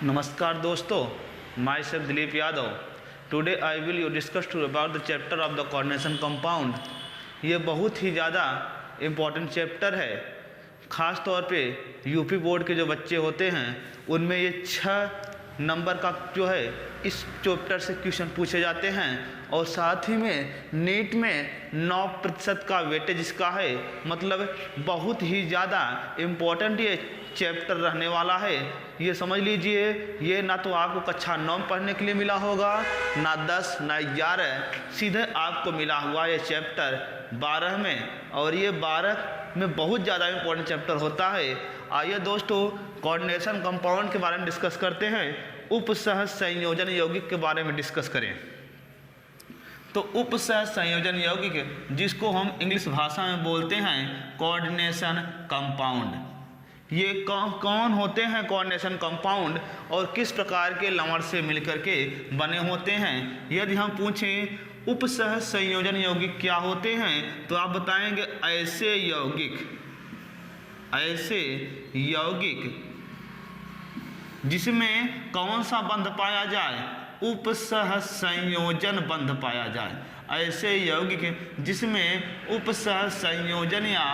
नमस्कार दोस्तों, my self Dilip Yadav. Today I will you discuss to about the chapter of the coordination compound. ये बहुत ही ज़्यादा इम्पॉर्टेंट चैप्टर है। ख़ास तौर पे यूपी बोर्ड के जो बच्चे होते हैं उनमें ये 6 नंबर का जो है इस चैप्टर से क्वेश्चन पूछे जाते हैं और साथ ही में नीट में 9% का वेटेज इसका है। मतलब बहुत ही ज़्यादा इम्पोर्टेंट ये चैप्टर रहने वाला है। ये समझ लीजिए, ये ना तो आपको कक्षा 9 में पढ़ने के लिए मिला होगा, ना 10 ना 11, सीधे आपको मिला हुआ ये चैप्टर 12 में। और ये 12 में बहुत ज़्यादा इम्पोर्टेंट चैप्टर होता है। आइए दोस्तों, कोऑर्डिनेशन कंपाउंड के बारे में डिस्कस करते हैं। उपसह संयोजन यौगिक के बारे में डिस्कस करें तो उपसह संयोजन यौगिक, जिसको हम इंग्लिश भाषा में बोलते हैं कोऑर्डिनेशन कंपाउंड, ये कौन होते हैं कोऑर्डिनेशन कंपाउंड और किस प्रकार के लवण से मिलकर के बने होते हैं। यदि हम पूछें उपसह संयोजन यौगिक क्या होते हैं तो आप बताएंगे ऐसे यौगिक जिसमें कौन सा बंध पाया जाए, उपसह संयोजन बंध पाया जाए। ऐसे यौगिक जिसमें उपसह संयोजन या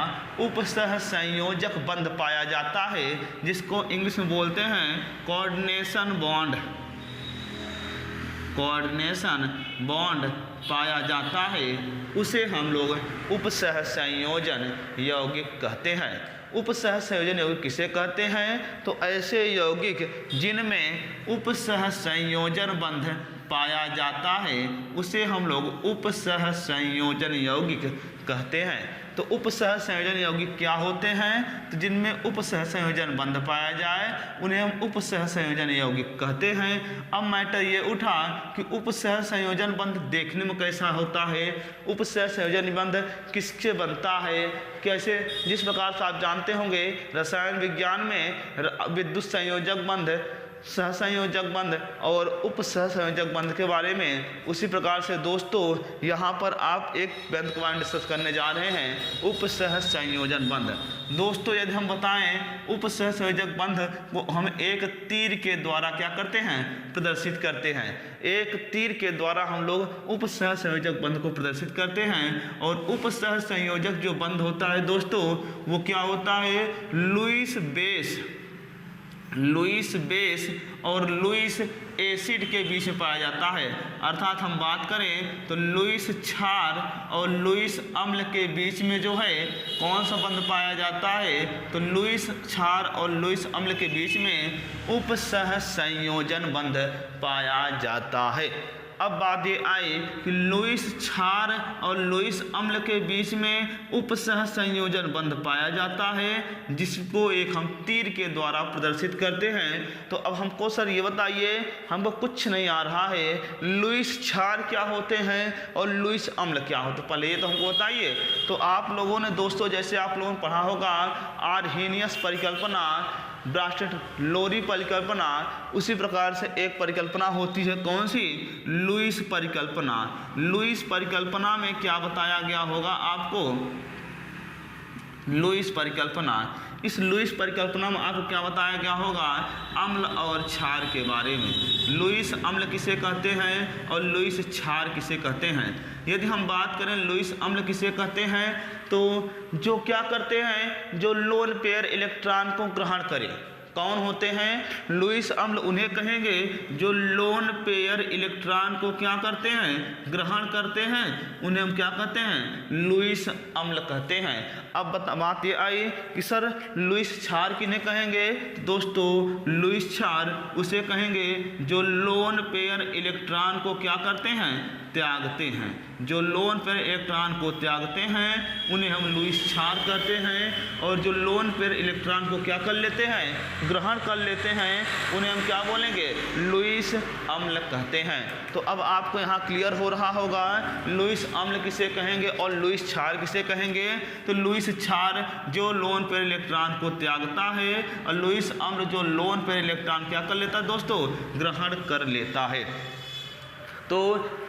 उपसह संयोजक बंध पाया जाता है, जिसको इंग्लिश में बोलते हैं कोऑर्डिनेशन बॉन्ड पाया जाता है, उसे हम लोग उपसह संयोजन यौगिक कहते हैं। उपसह संयोजन यौगिक किसे कहते हैं तो ऐसे यौगिक जिनमें उपसह संयोजन बंध पाया जाता है उसे हम लोग उपसह संयोजन यौगिक कहते हैं। तो उपसह संयोजन यौगिक क्या होते हैं तो जिनमें उपसह संयोजन बंध पाया जाए उन्हें हम उपसह संयोजन यौगिक कहते हैं। अब मैटर ये उठा कि उपसह संयोजन बंध देखने में कैसा होता है, उपसह संयोजन बंध किससे बनता है, कैसे। जिस प्रकार से आप जानते होंगे रसायन विज्ञान में विद्युत संयोजक बंध, सहसंयोजक बंध और उपसहसंयोजक बंध के बारे में, उसी प्रकार से दोस्तों यहाँ पर आप एक बंध के बारे में डिस्कस करने जा रहे हैं, उपसहसंयोजन बंध। दोस्तों यदि हम बताएं उपसहसंयोजक बंध को हम एक तीर के द्वारा क्या करते हैं, प्रदर्शित करते हैं। एक तीर के द्वारा हम लोग उपसहसंयोजक बंध को प्रदर्शित करते हैं। और उपसहसंयोजक जो बंध होता है दोस्तों वो क्या होता है, लुईस बेस और लुईस एसिड के बीच में पाया जाता है। अर्थात हम बात करें तो लुईस क्षार और लुईस अम्ल के बीच में जो है कौन सा बंध पाया जाता है तो लुईस क्षार और लुईस अम्ल के बीच में उपसह संयोजन बंध पाया जाता है। अब बात ये आई कि लुईस क्षार और लुईस अम्ल के बीच में उपसह संयोजन बंध पाया जाता है, जिसको एक हम तीर के द्वारा प्रदर्शित करते हैं। तो अब हमको सर ये बताइए, हमको कुछ नहीं आ रहा है, लुईस क्षार क्या होते हैं और लुईस अम्ल क्या होते हैं, पहले ये तो हमको बताइए। तो आप लोगों ने दोस्तों, जैसे आप लोगों ने पढ़ा होगा आर्हेनियस परिकल्पना, ब्रास्टेट लोरी परिकल्पना, उसी प्रकार से एक परिकल्पना होती है कौन सी, लुईस परिकल्पना। लुईस परिकल्पना में क्या बताया गया होगा आपको, लुईस परिकल्पना। इस लुईस परिकल्पना में आपको क्या बताया गया होगा, अम्ल और क्षार के बारे में। लुईस अम्ल किसे कहते हैं और लुईस क्षार किसे कहते हैं। यदि हम बात करें लुईस अम्ल किसे कहते हैं तो जो क्या करते हैं, जो लोन पेयर इलेक्ट्रॉन को ग्रहण करें। कौन होते हैं, लुईस अम्ल उन्हें कहेंगे जो लोन पेयर इलेक्ट्रॉन को क्या करते हैं, ग्रहण करते हैं, उन्हें हम क्या कहते हैं, लुईस अम्ल कहते हैं। अब बात ये आई कि सर लुईस क्षार किन्हें कहेंगे, दोस्तों लुईस क्षार उसे कहेंगे जो लोन पेयर इलेक्ट्रॉन को क्या करते हैं, त्यागते हैं। जो लोन पेयर इलेक्ट्रॉन को त्यागते हैं उन्हें हम लुईस क्षार कहते हैं, और जो लोन पेयर इलेक्ट्रॉन को क्या कर लेते हैं, ग्रहण कर लेते हैं, उन्हें हम क्या बोलेंगे, लुईस अम्ल कहते हैं। तो अब आपको यहाँ क्लियर हो रहा होगा लुईस अम्ल किसे कहेंगे और लुईस क्षार किसे कहेंगे। तो लुईस क्षार जो लोन पेयर इलेक्ट्रॉन को त्यागता है और लुईस अम्ल जो लोन पेयर इलेक्ट्रॉन क्या कर लेता है दोस्तों, ग्रहण कर लेता है। तो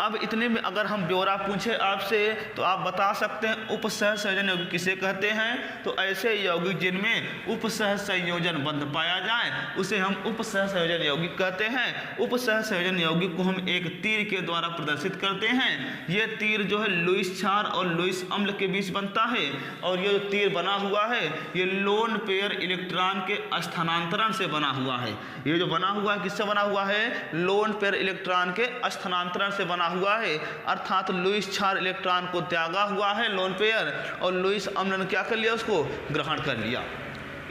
अब इतने में अगर हम ब्यौरा पूछे आपसे तो आप बता सकते हैं उपसह संयोजन यौगिक किसे कहते हैं। तो ऐसे यौगिक जिनमें उपसह संयोजन बंध पाया जाए उसे हम उपसह संयोजन यौगिक कहते हैं। उपसह संयोजन यौगिक को हम एक तीर के द्वारा प्रदर्शित करते हैं। ये तीर जो है लुईस क्षार और लुईस अम्ल के बीच बनता है और ये जो तीर बना हुआ है ये लोन पेयर इलेक्ट्रॉन के स्थानांतरण से बना हुआ है। ये जो बना हुआ है किससे बना हुआ है? लोन पेयर इलेक्ट्रॉन के स्थानांतरण से बना हुआ है, अर्थात लुईस क्षार इलेक्ट्रॉन को त्यागा हुआ है लोन पेयर और लुईस अम्ल ने क्या कर लिया? उसको ग्रहण कर लिया।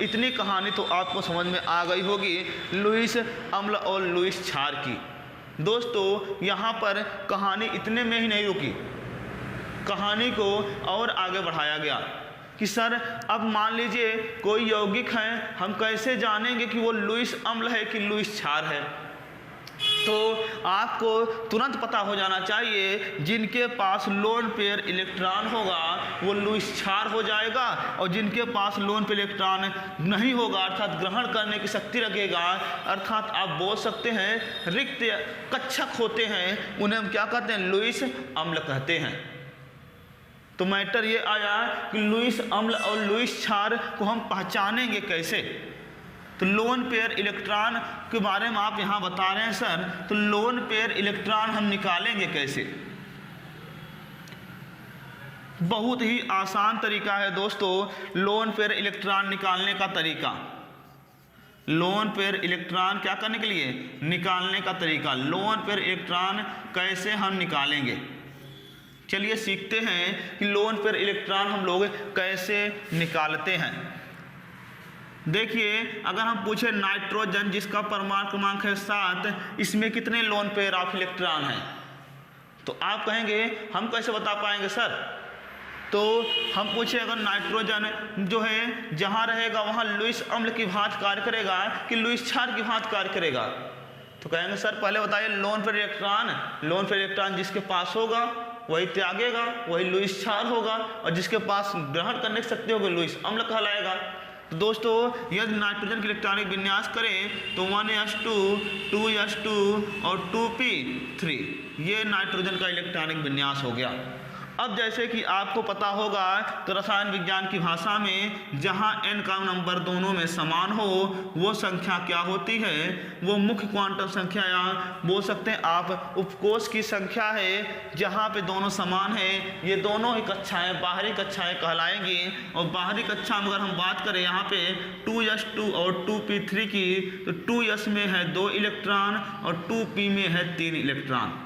इतनी कहानी तो आपको समझ में आ गई होगी लुईस अम्ल और लुईस क्षार की। दोस्तों यहाँ पर कहानी इतने में ही नहीं रुकी, कहानी को और आगे बढ़ाया गया कि सर अब मान लीजिए कोई यौगिक है, हम कैसे जानेंगे कि वो लुईस अम्ल है कि लुईस क्षार है? तो आपको तुरंत पता हो जाना चाहिए जिनके पास लोन पेयर इलेक्ट्रॉन होगा वो लुईस क्षार हो जाएगा और जिनके पास लोन पेयर इलेक्ट्रॉन नहीं होगा अर्थात ग्रहण करने की शक्ति रखेगा, अर्थात आप बोल सकते हैं रिक्त कक्षक होते हैं, उन्हें हम क्या कहते हैं? लुईस अम्ल कहते हैं। तो मैटर ये आया कि लुईस अम्ल और लुईस क्षार को हम पहचानेंगे कैसे? तो लोन पेयर इलेक्ट्रॉन के बारे में आप यहाँ बता रहे हैं सर, तो लोन पेयर इलेक्ट्रॉन हम निकालेंगे कैसे? बहुत ही आसान तरीका है दोस्तों लोन पेयर इलेक्ट्रॉन निकालने का तरीका। लोन पेयर इलेक्ट्रॉन क्या करने के लिए? निकालने का तरीका। लोन पेयर इलेक्ट्रॉन कैसे हम निकालेंगे? चलिए सीखते हैं कि लोन पेयर इलेक्ट्रॉन हम लोग कैसे निकालते हैं। देखिए अगर हम पूछे नाइट्रोजन जिसका परमाणु क्रमांक है 7, इसमें कितने लोन पेयर ऑफ इलेक्ट्रॉन हैं? तो आप कहेंगे हम कैसे बता पाएंगे सर? तो हम पूछे अगर नाइट्रोजन जो है जहाँ रहेगा वहाँ लुईस अम्ल की भांति कार्य करेगा कि लुईस क्षार की भांति कार्य करेगा? तो कहेंगे सर पहले बताइए lone pair electron, lone pair electron जिसके पास होगा वही त्यागेगा, वही लुईस क्षार होगा और जिसके पास ग्रहण करने की शक्ति होगी लुईस अम्ल कहलाएगा। तो दोस्तों यदि नाइट्रोजन की इलेक्ट्रॉनिक विन्यास करें तो 1s2, 2s2 और 2p3 ये नाइट्रोजन का इलेक्ट्रॉनिक विन्यास हो गया। अब जैसे कि आपको पता होगा तो रसायन विज्ञान की भाषा में जहाँ n का नंबर दोनों में समान हो वो संख्या क्या होती है? वो मुख्य क्वांटम संख्या या बोल सकते हैं आप उपकोष की संख्या है जहाँ पे दोनों समान है। ये दोनों ही कक्षाएं बाहरी कक्षाएं कहलाएंगी और बाहरी कक्षा में अगर हम बात करें यहाँ पे 2s2 और 2p3 की तो 2s में है 2 इलेक्ट्रॉन और 2p में है 3 इलेक्ट्रॉन।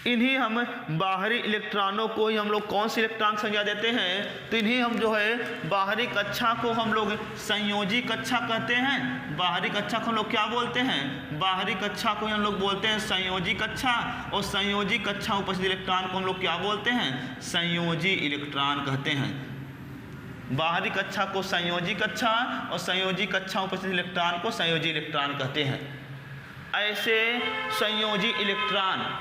इन्हीं हम बाहरी इलेक्ट्रॉनों को ही हम लोग कौन सी इलेक्ट्रॉन संज्ञा देते हैं? तो इन्हीं हम जो है बाहरी कक्षा को हम लोग संयोजी कक्षा कहते हैं। बाहरी कक्षा को हम लोग क्या बोलते हैं? बाहरी कक्षा को हम लोग बोलते हैं संयोजी कक्षा और संयोजी कक्षा उपस्थित इलेक्ट्रॉन को हम लोग क्या बोलते हैं? संयोजी इलेक्ट्रॉन कहते हैं। बाहरी कक्षा को संयोजी कक्षा और संयोजी कक्षा उपस्थित इलेक्ट्रॉन को संयोजी इलेक्ट्रॉन कहते हैं। ऐसे संयोजी इलेक्ट्रॉन,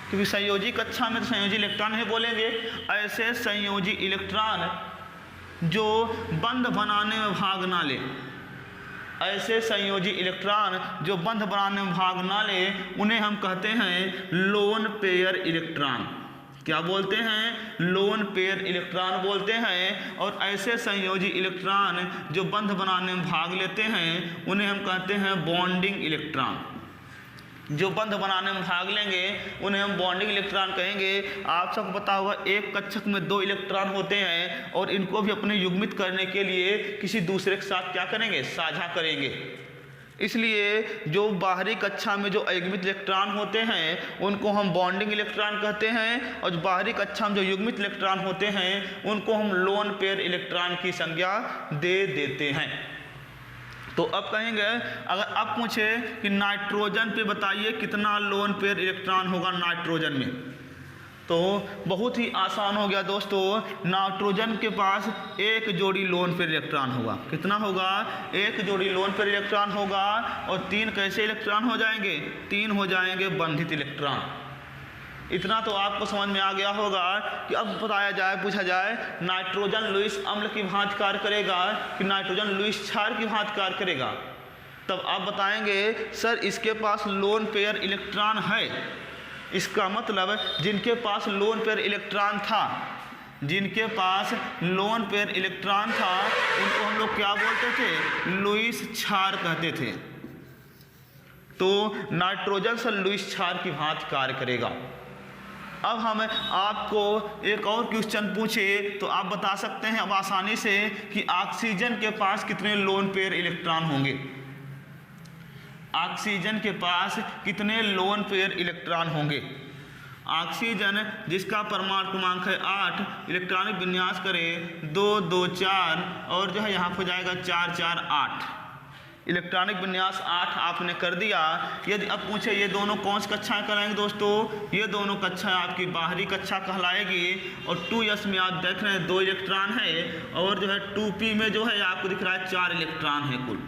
क्योंकि संयोजी कक्षा में तो संयोजी इलेक्ट्रॉन ही बोलेंगे, ऐसे संयोजी इलेक्ट्रॉन जो बंध बनाने में भाग ना ले, ऐसे संयोजी इलेक्ट्रॉन जो बंध बनाने में भाग ना ले उन्हें हम कहते हैं लोन पेयर इलेक्ट्रॉन। क्या बोलते हैं? लोन पेयर इलेक्ट्रॉन बोलते हैं। और ऐसे संयोजी इलेक्ट्रॉन जो बंध बनाने में भाग लेते हैं उन्हें हम कहते हैं बॉन्डिंग इलेक्ट्रॉन। जो बंध बनाने में भाग लेंगे उन्हें हम बॉन्डिंग इलेक्ट्रॉन कहेंगे। आप सबको पता होगा एक कक्षक में 2 इलेक्ट्रॉन होते हैं और इनको भी अपने युग्मित करने के लिए किसी दूसरे के साथ क्या करेंगे? साझा करेंगे। इसलिए जो बाहरी कक्षा में जो अयुग्मित इलेक्ट्रॉन होते हैं उनको हम बॉन्डिंग इलेक्ट्रॉन कहते हैं और बाहरी कक्षा में जो युग्मित इलेक्ट्रॉन होते हैं उनको हम लोन पेयर इलेक्ट्रॉन की संज्ञा दे देते हैं। तो अब कहेंगे अगर अब पूछे कि नाइट्रोजन पे बताइए कितना लोन पेयर इलेक्ट्रॉन होगा नाइट्रोजन में, तो बहुत ही आसान हो गया दोस्तों। नाइट्रोजन के पास 1 जोड़ी लोन पेयर इलेक्ट्रॉन होगा। कितना होगा? 1 जोड़ी लोन पेयर इलेक्ट्रॉन होगा। और 3 कैसे इलेक्ट्रॉन हो जाएंगे? 3 हो जाएंगे बंधित इलेक्ट्रॉन। इतना तो आपको समझ में आ गया होगा कि अब बताया जाए, पूछा जाए नाइट्रोजन लुईस अम्ल की भांति कार्य करेगा कि नाइट्रोजन लुईस क्षार की भांति कार्य करेगा? तब आप बताएंगे सर इसके पास लोन पेयर इलेक्ट्रॉन है। इसका मतलब जिनके पास लोन पेयर इलेक्ट्रॉन था, जिनके पास लोन पेयर इलेक्ट्रॉन था उनको हम लोग क्या बोलते थे? लुईस क्षार कहते थे। तो नाइट्रोजन सर लुईस क्षार की भांति कार्य करेगा। अब हम आपको एक और क्वेश्चन पूछे तो आप बता सकते हैं अब आसानी से कि ऑक्सीजन के पास कितने लोन पेयर इलेक्ट्रॉन होंगे। ऑक्सीजन के पास कितने लोन पेयर इलेक्ट्रॉन होंगे? ऑक्सीजन जिसका परमाणु क्रमांक है 8, इलेक्ट्रॉनिक विन्यास करें 2 2 4 और जो है यहाँ पर जाएगा 4 4 8, इलेक्ट्रॉनिक विन्यास 8 आपने कर दिया। यदि अब पूछे ये दोनों कौन सी कक्षाएं कहलाएंगी दोस्तों? ये दोनों कक्षाएं आपकी बाहरी कक्षा कहलाएगी। और 2s में आप देख रहे हैं 2 इलेक्ट्रॉन है और जो है 2p में जो है आपको दिख रहा है 4 इलेक्ट्रॉन है कुल,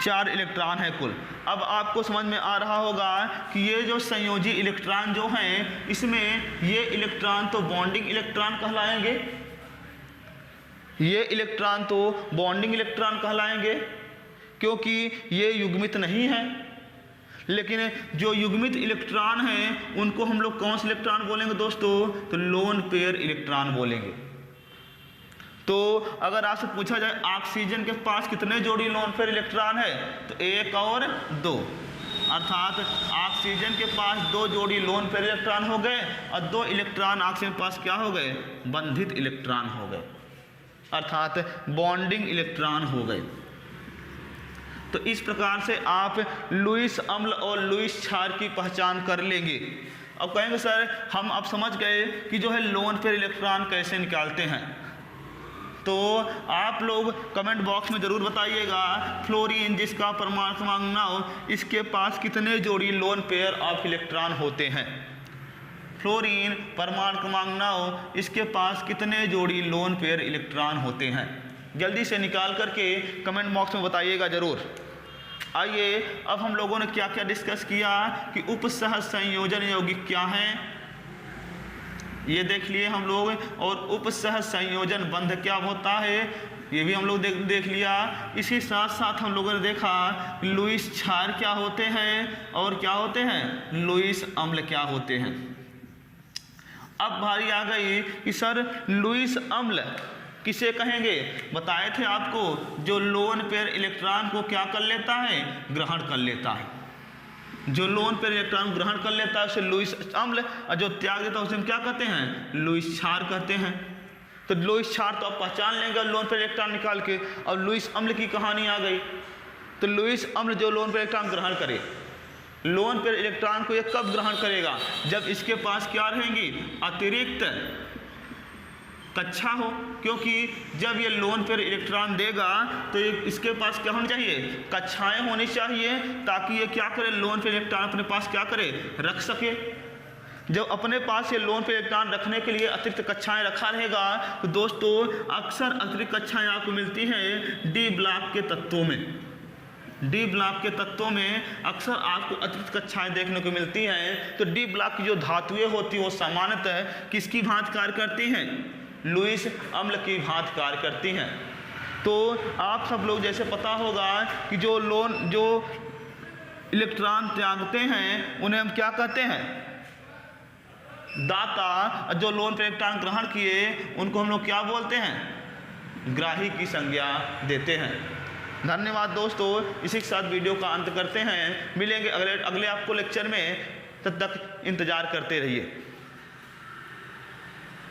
4 इलेक्ट्रॉन है कुल। अब आपको समझ में आ रहा होगा कि ये जो संयोजी इलेक्ट्रॉन जो हैं इसमें ये इलेक्ट्रॉन तो बॉन्डिंग इलेक्ट्रॉन कहलाएंगे, ये इलेक्ट्रॉन तो बॉन्डिंग इलेक्ट्रॉन कहलाएंगे क्योंकि ये युग्मित नहीं है। लेकिन जो युग्मित इलेक्ट्रॉन हैं उनको हम लोग कौन से इलेक्ट्रॉन बोलेंगे दोस्तों? तो लोन पेयर इलेक्ट्रॉन बोलेंगे। तो अगर आपसे पूछा जाए ऑक्सीजन के पास कितने जोड़ी लोन पेयर इलेक्ट्रॉन है तो 1 और 2, अर्थात ऑक्सीजन के पास 2 जोड़ी लोन पेयर इलेक्ट्रॉन हो गए और 2 इलेक्ट्रॉन ऑक्सीजन के पास क्या हो गए? बंधित इलेक्ट्रॉन हो गए, अर्थात बॉन्डिंग इलेक्ट्रॉन हो गए। तो इस प्रकार से आप लुईस अम्ल और लुईस क्षार की पहचान कर लेंगे। अब कहेंगे सर हम अब समझ गए कि जो है लोन पेयर इलेक्ट्रॉन कैसे निकालते हैं। तो आप लोग कमेंट बॉक्स में ज़रूर बताइएगा फ्लोरीन जिसका परमाणु क्रमांक 9 इसके पास कितने जोड़ी लोन पेयर ऑफ इलेक्ट्रॉन होते हैं? फ्लोरीन परमाणु क्रमांक 9 इसके पास कितने जोड़ी लोन पेयर इलेक्ट्रॉन होते हैं? जल्दी से निकाल करके कमेंट बॉक्स में बताइएगा ज़रूर। आइए अब हम लोगों ने क्या क्या डिस्कस किया कि उपसहज संयोजन यौगिक क्या हैं ये देख लिए हम लोग, और उपसहज संयोजन बंध क्या होता है ये भी हम लोग देख लिया। इसी साथ साथ हम लोगों ने देखा लुईस क्षार क्या होते हैं और क्या होते हैं लुईस अम्ल क्या होते हैं। अब बारी आ गई कि सर लुईस अम्ल किसे कहेंगे? बताए थे आपको जो लोन पेयर इलेक्ट्रॉन को क्या कर लेता है? ग्रहण कर लेता है। जो लोन पेयर इलेक्ट्रॉन ग्रहण कर लेता है उसे लुईस अम्ल, और जो त्याग देता है उसे हम क्या कहते हैं? लुईस क्षार कहते हैं। तो लुईस क्षार तो आप पहचान लेंगे लोन पेयर इलेक्ट्रॉन निकाल के। और लुईस अम्ल की कहानी आ गई। तो लुईस अम्ल जो लोन पेयर इलेक्ट्रॉन ग्रहण करे, लोन पेयर इलेक्ट्रॉन को ये कब ग्रहण करेगा? जब इसके पास क्या रहेंगी? अतिरिक्त कक्षा हो, क्योंकि जब ये लोन पेयर इलेक्ट्रॉन देगा तो इसके पास क्या होनी चाहिए? कक्षाएं होनी चाहिए, ताकि ये क्या करे? लोन पेयर इलेक्ट्रॉन अपने पास क्या करे? रख सके। जब अपने पास ये लोन पेयर इलेक्ट्रॉन रखने के लिए अतिरिक्त कक्षाएं रखा रहेगा तो दोस्तों अक्सर अतिरिक्त कक्षाएं आपको मिलती हैं डी ब्लॉक के तत्वों में। डी ब्लॉक के तत्वों में अक्सर आपको अतिरिक्त कक्षाएं देखने को मिलती हैं। तो डी ब्लॉक की जो धातुएं होती हैं वो सामान्यतः किसकी भांति कार्य करती हैं? लुईस अम्ल की भांति कार्य करती हैं। तो आप सब लोग जैसे पता होगा कि जो इलेक्ट्रॉन त्यागते हैं उन्हें हम क्या कहते हैं? दाता। जो लोन पेयर इलेक्ट्रॉन ग्रहण किए उनको हम लोग क्या बोलते हैं? ग्राही की संज्ञा देते हैं। धन्यवाद दोस्तों, इसी के साथ वीडियो का अंत करते हैं। मिलेंगे अगले आपको लेक्चर में, तब तक इंतजार करते रहिए।